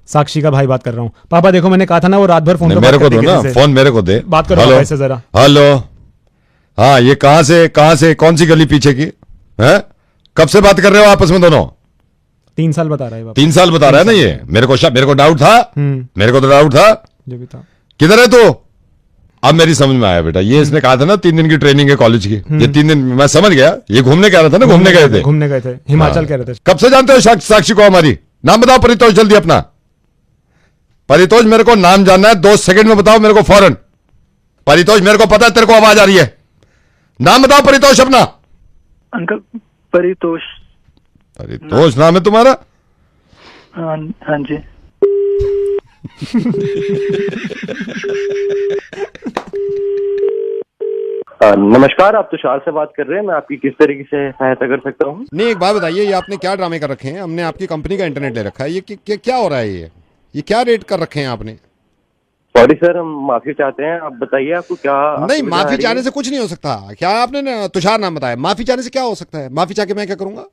साक्षी का भाई बात कर रहा हूँ। पापा देखो, मैंने कहा था ना वो रात भर फोन मेरे को दो ना, फोन मेरे को दे। बात करो भाई से जरा। हेलो, हाँ ये कहाँ से कौन सी गली पीछे की है? कब से बात कर रहे हो आपस में दोनों? 3 साल बता रहा है। 3 साल बता रहा है ना ये? मेरे को डाउट था। मेरे को तो डाउट था। जो भी था। किधर है तू? अब मेरी समझ में आया बेटा। ये इसने कहा था ना 3 दिन की ट्रेनिंग है कॉलेज की। ये 3 दिन मैं समझ गया। ये घूमने कह रहा था ना, घूमने गए थे हिमाचल कह रहे थे। कब से जानते हो साक्षी को हमारी? नाम बताओ परितोष, जल्दी अपना परितोष। मेरे को नाम जानना है, 2 सेकंड में बताओ मेरे को फौरन। परितोष, मेरे को पता है तेरे को आवाज आ रही है। नाम बताओ परितोष अपना। अंकल परितोष नाम है तुम्हारा? हाँ जी। नमस्कार, आप तुषार से बात कर रहे हैं। मैं आपकी किस तरीके से सहायता कर सकता हूँ? नहीं, एक बात बताइए, ये आपने क्या ड्रामे कर रखे हैं? हमने आपकी कंपनी का इंटरनेट ले रखा है, ये क्या हो रहा है? ये क्या रेट कर रखे हैं आपने? सॉरी सर, हम माफी चाहते हैं। आप बताइए आपको क्या? नहीं, माफी चाहने से कुछ नहीं हो सकता। क्या आपने तुषार नाम बताया? माफी चाहने से क्या हो सकता है? माफी चाह के मैं क्या करूंगा?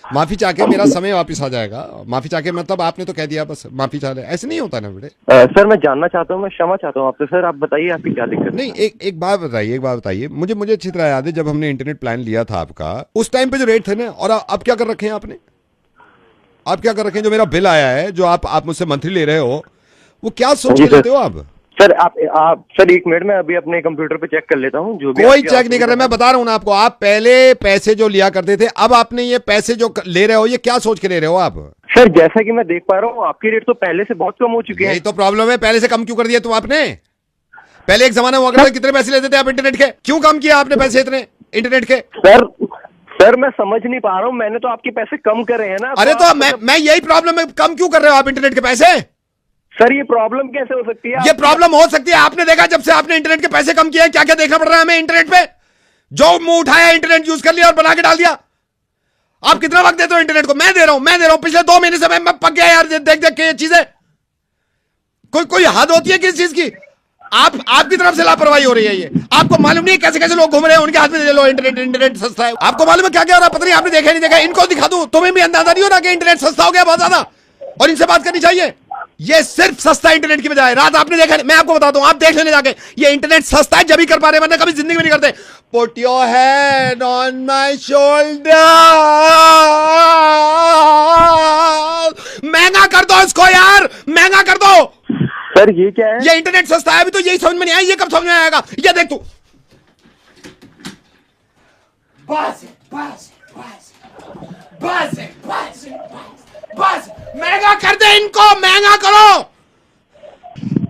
माफी चाह के मेरा समय वापस आ जाएगा। माफी चाह के मतलब आपने तो कह दिया बस माफी चाह ले, ऐसे नहीं होता ना बेटे। सर मैं जानना चाहता हूँ, मैं क्षमा चाहता हूँ आपसे। सर आप बताइए आपकी क्या दिक्कत? नहीं, एक बात बताइए। मुझे अच्छी तरह याद है जब हमने इंटरनेट प्लान लिया था आपका, उस टाइम पे जो रेट थे ना, और अब क्या कर रखे हैं आपने? आप क्या कर रखे हैं? जो मेरा बिल आया है, जो आप मुझसे मंथली ले रहे हो, वो क्या सोच के लेते हो आप? सर आप सर 1 मिनट में अभी अपने कंप्यूटर पे चेक कर लेता हूँ। जो भी कोई चेक नहीं कर रहा, मैं बता रहा हूँ ना आपको। आप पहले पैसे जो लिया करते थे, अब आपने ये पैसे जो ले रहे हो, ये क्या सोच के ले रहे हो आप? सर जैसा कि मैं देख पा रहा हूँ, आपके रेट तो पहले से बहुत कम हो चुके हैं। यही तो प्रॉब्लम है, पहले से कम क्यों कर दिया तुम आपने? पहले एक जमाना हुआ करता, कितने पैसे लेते थे आप इंटरनेट के? क्यों कम किया आपने पैसे इतने इंटरनेट के? सर मैं समझ नहीं पा रहा हूँ, मैंने तो आपके पैसे कम करे हैं ना। अरे तो मैं यही प्रॉब्लम है, कम क्यों कर रहे हो आप इंटरनेट के पैसे? सर ये प्रॉब्लम कैसे हो सकती है? ये प्रॉब्लम हो सकती है, आपने देखा जब से आपने इंटरनेट के पैसे कम किए, क्या क्या देखना पड़ रहा है हमें इंटरनेट पे? जो मुंह उठाया इंटरनेट यूज कर लिया और बना के डाल दिया। आप कितना वक्त देते हो इंटरनेट को? मैं दे रहा हूं। पिछले 2 महीने से मैं पक गया यार, देख के ये चीजें। कोई हद होती है किस चीज की? आपकी तरफ से लापरवाही हो रही है। ये आपको मालूम नहीं कैसे लोग घूम रहे हैं, उनके हाथ में ले लो इंटरनेट सस्ता है। आपको मालूम है क्या क्या हो रहा है? पता नहीं, आपने देखा नहीं देखा। इनको दिखा दूं, तुम्हें भी अंदाजा नहीं हो रहा कि इंटरनेट सस्ता हो गया बहुत ज्यादा, और इनसे बात करनी चाहिए। ये सिर्फ सस्ता इंटरनेट की बजाय, रात आपने देखा नहीं, मैं आपको बताता हूं, आप देख लेने जाके, ये इंटरनेट सस्ता है जब ही कर पा रहे, वरना कभी जिंदगी में नहीं करते। Put your hand on my shoulder. महंगा कर दो इसको यार, महंगा कर दो। सर ये क्या है? ये इंटरनेट सस्ता है, अभी तो यही समझ में नहीं आया, ये कब समझ में आएगा? ये देख तू। बस महंगा कर दे इनको, महंगा करो।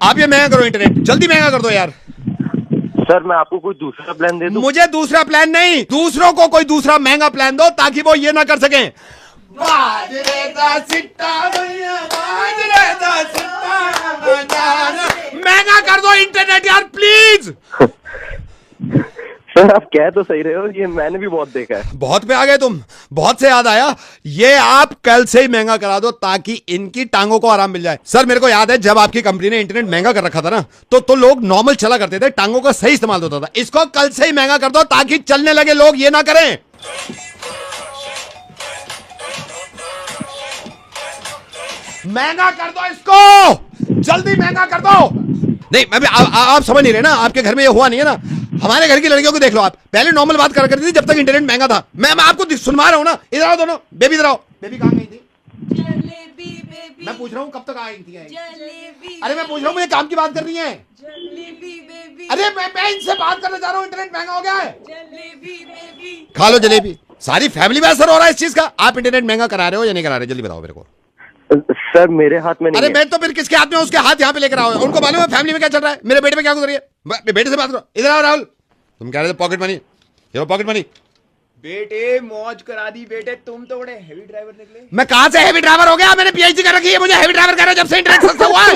आप ये महंगा करो इंटरनेट, जल्दी महंगा कर दो यार। सर मैं आपको कोई दूसरा प्लान दे दूं? मुझे दूसरा प्लान नहीं, दूसरों को कोई दूसरा महंगा प्लान दो ताकि वो ये ना कर सकें। महंगा कर दो इंटरनेट यार प्लीज। सर आप कह तो सही रहे हो, ये मैंने भी बहुत देखा है। बहुत पे आ गए तुम, बहुत से याद आया। ये आप कल से ही महंगा करा दो ताकि इनकी टांगों को आराम मिल जाए। सर मेरे को याद है जब आपकी कंपनी ने इंटरनेट महंगा कर रखा था ना, तो लोग नॉर्मल चला करते थे, टांगों का सही इस्तेमाल होता था। इसको कल से ही महंगा कर दो ताकि चलने लगे लोग ये ना करें। महंगा कर दो इसको, जल्दी महंगा कर दो। नहीं मैं आप समझ नहीं रहे ना, आपके घर में ये हुआ नहीं है ना। हमारे घर की लड़कियों को देख लो आप, पहले नॉर्मल बात कर करती थी जब तक इंटरनेट महंगा था। मैं आपको सुनवा रहा हूँ ना, इधर आओ दोनों, बेबी इधर आओ। बेबी कहाँ गई थी? मैं पूछ रहा हूँ कब तक आई थी? अरे मैं पूछ रहा हूँ, मुझे काम की बात कर रही है। अरे मैं इनसे बात करने जा रहा हूँ, इंटरनेट महंगा हो गया है। खा लो जलेबी। सारी फैमिली में असर हो रहा है इस चीज का। आप इंटरनेट महंगा करा रहे हो या नहीं करा रहे, जल्दी बताओ मेरे को। सर मेरे हाथ में नहीं अरे है। मैं तो फिर किसके हाथ में, उसके हाथ यहाँ पे लेकर आओ। उनको मालूम है फैमिली में क्या चल रहा है, मेरे बेटे में क्या गुजर रही है। बेटे से बात करो। इधर आओ राहुल, तुम कह रहे थे पॉकेट मनी, ये पॉकेट मनी। बेटे मौज करा दी बेटे, तुम तो बड़े हेवी ड्राइवर निकले। मैं कहां से हेवी ड्राइवर हो गया? मैंने पीएचडी कर रखी है, मुझे हेवी ड्राइवर कह रहा है जब से इंटरनेट सस्ता हुआ है।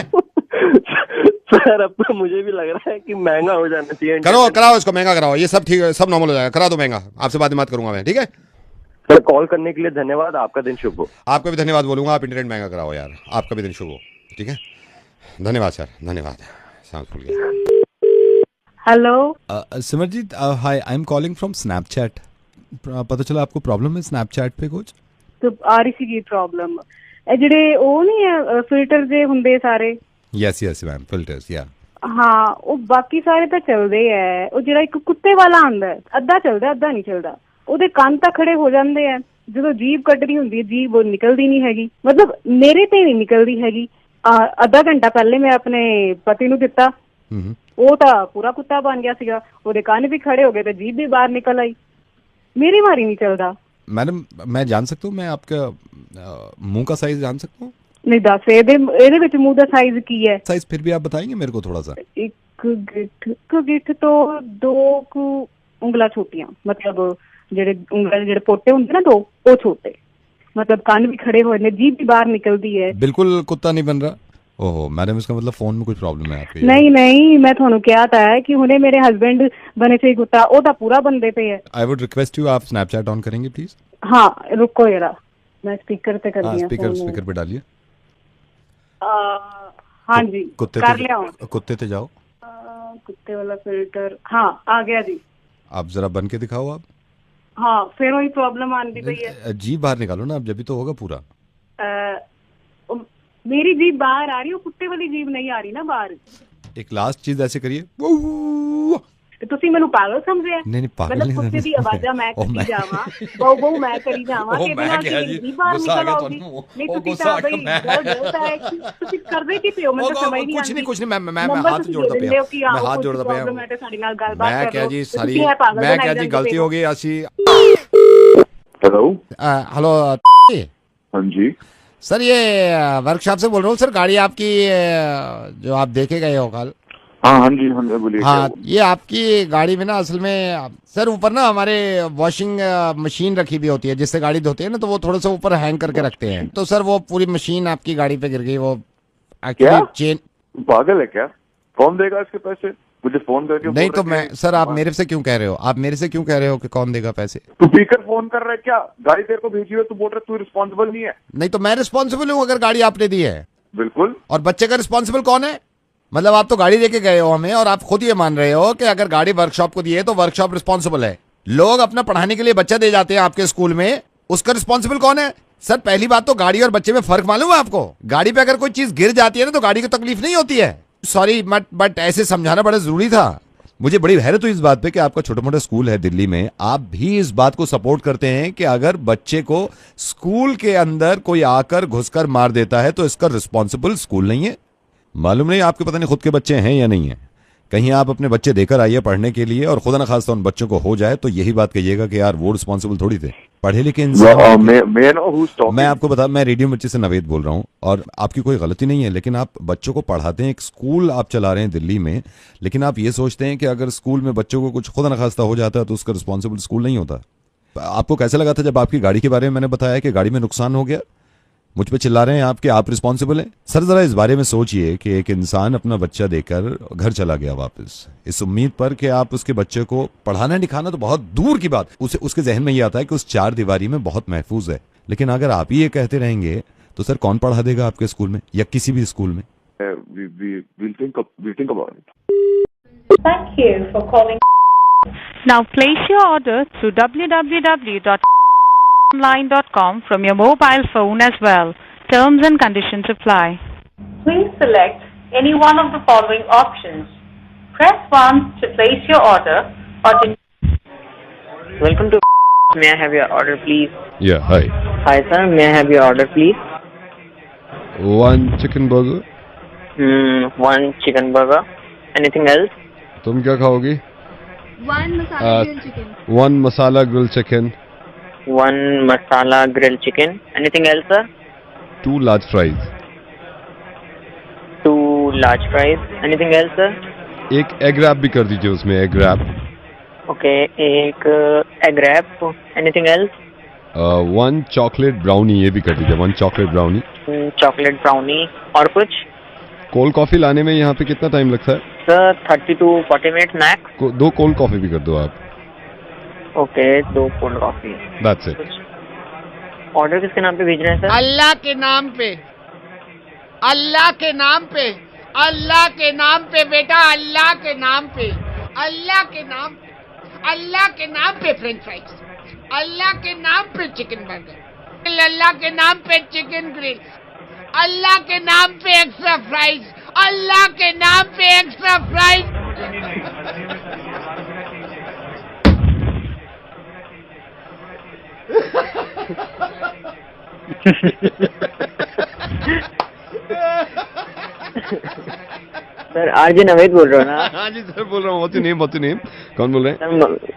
सर अब तो मुझे भी लग रहा है कि महंगा हो जाना चाहिए। कराओ इसको महंगा कराओ, ये सब ठीक है, सब नॉर्मल हो जाएगा। करा दो महंगा, आपसे बात करूंगा मैं, ठीक है सर। कॉल करने के लिए धन्यवाद, आपका दिन शुभ हो। आपका भी धन्यवाद बोलूंगा, आप इंटरनेट महंगा कराओ यार, आपका भी दिन शुभ हो, ठीक है। धन्यवाद सर, धन्यवाद। सांस फूल गया। Hello Simarjeet, hi, I am calling from Snapchat. पता चला आपको प्रॉब्लम है स्नैपचैट पे कुछ? तो आ रही ਸੀ ਪ੍ਰੋਬਲਮ ਇਹ ਜਿਹੜੇ ਉਹ ਨਹੀਂ ਹੈ ਫਿਲਟਰ ਜੇ ਹੁੰਦੇ ਸਾਰੇ। ਯੈਸ ਮੈਮ, ਫਿਲਟਰਸ ਯਾ। ਹਾਂ ਉਹ ਬਾਕੀ ਸਾਰੇ ਤਾਂ ਚੱਲਦੇ ਐ, ਉਹ ਜਿਹੜਾ ਇੱਕ ਕੁੱਤੇ ਵਾਲਾ ਆਂਦਾ ਅੱਧਾ ਚੱਲਦਾ ਅੱਧਾ ਨਹੀਂ ਚੱਲਦਾ। ਉਹਦੇ ਕੰਨ ਤਾਂ ਖੜੇ ਹੋ ਜਾਂਦੇ ਐ, ਜਦੋਂ ਜੀਭ ਕੱਢਣੀ ਹੁੰਦੀ ਹੈ ਜੀਭ ਉਹ ਨਿਕਲਦੀ ਨਹੀਂ ਹੈਗੀ, ਮਤਲਬ ਮੇਰੇ ਤੇ ਨਹੀਂ ਨਿਕਲਦੀ ਹੈਗੀ। ਅੱਧਾ ਘੰਟਾ ਪਹਿਲੇ ਮੈਂ ਆਪਣੇ ਪਤੀ ਨੂੰ ਦਿੱਤਾ, ਉਹ ਤਾਂ ਪੂਰਾ ਕੁੱਤਾ ਬਣ ਗਿਆ ਸੀਗਾ, ਉਹਦੇ ਕੰਨ ਵੀ ਖੜੇ ਹੋ गए तो जीभ भी बाहर निकल आई, मेरी मारी नहीं चलता। मैडम मैं जान सकता हूँ, मैं आपका मुंह का साइज जान सकता हूँ? नहीं दस ਇਹਦੇ ਵਿੱਚ ਮੂੰਹ ਦਾ ਸਾਈਜ਼ ਕੀ ਹੈ? साइज फिर भी आप बताएंगे मेरे को थोड़ा सा? ਇੱਕ ਗਿੱਠ ਤੋਂ 2 ਉਂਗਲਾਂ ਛੋਟੀਆਂ, मतलब ਜਿਹੜੇ ਉਂਗਲਾਂ ਦੇ ਜਿਹੜੇ ਪੋਟੇ ਹੁੰਦੇ ਨਾ 2 ਉਹ ਛੋਟੇ, मतलब ਕੰਨ ਵੀ ਖੜੇ ਹੋਏ ਨੇ, ਜੀਭ ਵੀ ਬਾਹਰ ਨਿਕਲਦੀ ਹੈ। बिल्कुल कुत्ता नहीं बन रहा? ओहो मैडम, इसका मतलब फोन में कुछ प्रॉब्लम है आपके? नहीं मैं ਤੁਹਾਨੂੰ ਕਿਹਾ ਤਾਂ ਹੈ कि ਹੁਣੇ ਮੇਰੇ हस्बैंड बने से कुत्ता ਉਹ ਤਾਂ पूरा बनते पे है। आई वुड रिक्वेस्ट यू, आप स्नैपचैट ऑन करेंगे प्लीज? हाँ रुको जरा, मैं स्पीकर पे कर दिया। स्पीकर पे डालिए। हाँ जी कर लिया। कुत्ते पे जाओ। कुत्ते वाला फिल्टर हाँ आ गया जी। आप जरा बन के दिखाओ आप। हाँ फिर वही प्रॉब्लम आती पई है। जीभ बाहर निकालो ना, अब जब भी तो होगा पूरा। मेरी जीभ बाहर आ रही है, कुत्ते वाली जीभ नहीं आ रही ना बाहर। एक लास्ट चीज ऐसे करिए। ਤੁਸੀਂ ਮੈਨੂੰ ਪਾਗਲ ਸਮਝਿਆ? नहीं पागल मतलब नहीं, ਕੁੱਤੇ ਦੀ ਆਵਾਜ਼ਾਂ ਮੈਂ ਕਰੀ ਜਾਵਾਂ, ਬਹੁ ਮੈਂ ਕਰੀ ਜਾਵਾਂ, ਤੇ ਬਿਨਾਂ ਕੀ ਬਾਹਰ ਨਿਕਲ ਆਉਗੀ? ਨਹੀਂ ਤੁਸੀਂ ਤਾਂ ਬਈ ਗੱਲ ਗਲਤ ਹੈ, ਤੁਸੀਂ ਕਰਦੇ ਕੀ ਪਿਓ? ਮੈਨੂੰ ਸਮਝ ਨਹੀਂ ਆਉਂਦੀ। कुछ नहीं, मैं हाथ जोड़ता पिया, मैं हाथ जोड़ता पिया। मैं क्या जी सारी, मैं क्या जी गलती हो गई ऐसी। हेलो हाँ जी सर, ये वर्कशॉप से बोल रहा हूँ सर, गाड़ी आपकी जो आप देखे गए हो कल। हाँ जी बोलिए। हाँ ये आपकी गाड़ी में ना असल में सर ऊपर ना हमारे वॉशिंग मशीन रखी भी होती है, जिससे गाड़ी धोते हैं ना, तो वो थोड़ा सा ऊपर हैंग करके रखते हैं, तो सर वो पूरी मशीन आपकी गाड़ी पे गिर गई। वो क्या चेन पागल है क्या? कौन देगा इसके पैसे? मुझे फोन करके नहीं तो मैं सर, आप मेरे से क्यों कह रहे हो, आप मेरे से क्यों कह रहे हो कि कौन देगा पैसे? तू पीकर फोन कर रहा है क्या? गाड़ी तेरे को भेजी हो, तू बोल रहा है तू रिस्पॉन्सिबल नहीं है। नहीं तो मैं रिस्पॉन्सिबल हूँ अगर गाड़ी आपने दी है। बिल्कुल। और बच्चे का रिस्पॉन्सिबल कौन है? मतलब आप तो गाड़ी लेके गए हो हमें, और आप खुद ये मान रहे हो कि अगर गाड़ी वर्कशॉप को दी है तो वर्कशॉप रिस्पॉन्सिबल है। लोग अपना पढ़ाने के लिए बच्चा दे जाते हैं आपके स्कूल में, उसका रिस्पॉन्सिबल कौन है? सर पहली बात तो गाड़ी और बच्चे में फर्क मालूम है आपको? गाड़ी पे अगर कोई चीज गिर जाती है ना तो गाड़ी को तकलीफ नहीं होती है। सॉरी बट ऐसे समझाना बड़ा जरूरी था। मुझे बड़ी हैरत हुई इस बात पे कि आपका छोटा मोटा स्कूल है दिल्ली में, आप भी इस बात को सपोर्ट करते हैं कि अगर बच्चे को स्कूल के अंदर कोई आकर घुसकर मार देता है तो इसका रिस्पॉन्सिबल स्कूल नहीं है। मालूम नहीं आपके पता नहीं खुद के बच्चे हैं या नहीं है। कहीं आप अपने बच्चे देकर आइए पढ़ने के लिए, और खुदा न खास्ता उन बच्चों को हो जाए तो यही बात कहिएगा कि यार वो रिस्पॉन्सिबल थोड़ी थे, पढ़े लिखे इंसान। मैं आपको बता, मैं रेडियो मिर्ची से नवेद बोल रहा हूँ, और आपकी कोई गलती नहीं है, लेकिन आप बच्चों को पढ़ाते हैं, एक स्कूल आप चला रहे हैं दिल्ली में, लेकिन आप ये सोचते हैं कि अगर स्कूल में बच्चों को कुछ खुदा न खास्ता हो जाता है तो उसका रिस्पॉन्सिबल स्कूल नहीं होता। आपको कैसा लगा था जब आपकी गाड़ी के बारे में मैंने बताया कि गाड़ी में नुकसान हो गया? मुझ पे चिल्ला रहे हैं आप कि आप रिस्पॉन्सिबल हैं। सर जरा इस बारे में सोचिए कि एक इंसान अपना बच्चा देकर घर चला गया वापस, इस उम्मीद पर कि आप उसके बच्चे को पढ़ाना लिखाना तो बहुत दूर की बात, उसके जहन में ये आता है कि उस 4 दीवारी में बहुत महफूज है। लेकिन अगर आप ही ये कहते रहेंगे तो सर कौन पढ़ा देगा आपके स्कूल में या किसी भी स्कूल में? We'll think about it. Thank you for calling. Now place your order through www.online.com from your mobile phone as well. Terms and conditions apply. Please select any one of the following options. Press 1 to place your order or to... Welcome to... May I have your order, please? Yeah, hi. Hi, sir. May I have your order, please? One chicken burger. One chicken burger. Anything else? तुम क्या खाओगी? One masala grilled chicken. One masala grilled chicken. One masala grilled chicken. Anything else, sir? 2 large fries. 2 large fries. Anything else, sir? एक egg wrap भी कर दीजिए उसमें, egg wrap. Okay, एक egg wrap. Anything else? One chocolate brownie, ये भी कर दीजिए. One chocolate brownie. Chocolate brownie. और कुछ? कोल्ड कॉफी लाने में यहाँ पे कितना टाइम लगता है? Sir 30 to 40 minute max. 2 cold coffee भी कर दो आप. Okay, 2 cold coffee. That's it. Order किसके नाम पे भेज रहे हैं सर? अल्लाह के नाम पे, अल्लाह के नाम पे, अल्लाह के नाम पे बेटा, अल्लाह के नाम पे, अल्लाह के नाम, अल्लाह के नाम पे फ्रेंच फ्राइज, अल्लाह के नाम पे चिकन बर्गर, अल्लाह के नाम पे चिकन ग्रिल, अल्लाह के नाम पे एक्स्ट्रा फ्राइज, अल्लाह के नाम पे extra fries. Sir RJ Naved बोल रहे हो ना? हाँ जी सर बोल रहा हूँ. What's your name? What's your name? कौन बोल रहे हैं?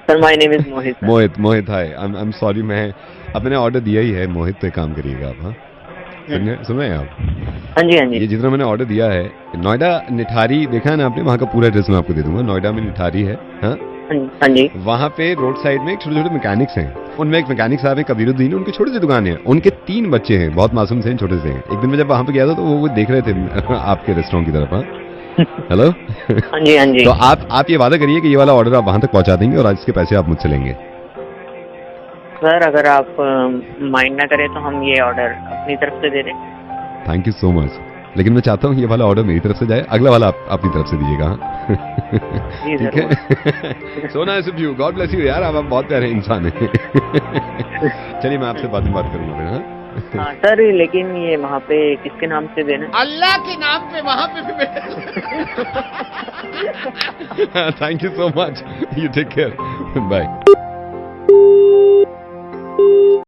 Sir my name is Mohit. Mohit hi. I'm sorry, मैं अपने ऑर्डर दिया ही है. मोहित पे काम करिएगा आप. हाँ सुन रहे हैं आप? हाँ जी. ये जितना मैंने ऑर्डर दिया है, नोएडा निठारी देखा है ना आपने? वहाँ का पूरा एड्रेस मैं आपको दे दूंगा. नोएडा में निठारी है. हाँ जी. वहाँ पे रोड साइड में छोटे छोटे मैकेनिक्स हैं. उनमें एक मैकेनिक साहब है कबीरुद्दीन, उनकी छोटी सी दुकान है. उनके 3 बच्चे हैं, बहुत मासूम से, छोटे से हैं. एक दिन मैं जब वहाँ पे गया था तो वो देख रहे थे आपके रेस्टोरेंट की तरफ. हेलो. हाँ जी. तो आप ये वादा करिए कि ये वाला ऑर्डर आप वहाँ तक पहुँचा देंगे और आज इसके पैसे आप मुझसे लेंगे. सर अगर आप माइंड ना करें तो हम ये ऑर्डर अपनी तरफ से दे दें. Thank you so much. लेकिन मैं चाहता हूँ ये वाला ऑर्डर मेरी तरफ से जाए, अगला वाला आप अपनी तरफ से दीजिएगा. ठीक है. So nice of you. God bless you यार. आप बहुत प्यारे इंसान हैं. चलिए मैं आपसे बाद में बात करूँगा. हाँ सर, लेकिन ये वहाँ पे किसके नाम से देना? अल्लाह के नाम पे वहाँ पे भी. Thank you so much. You take care. Bye.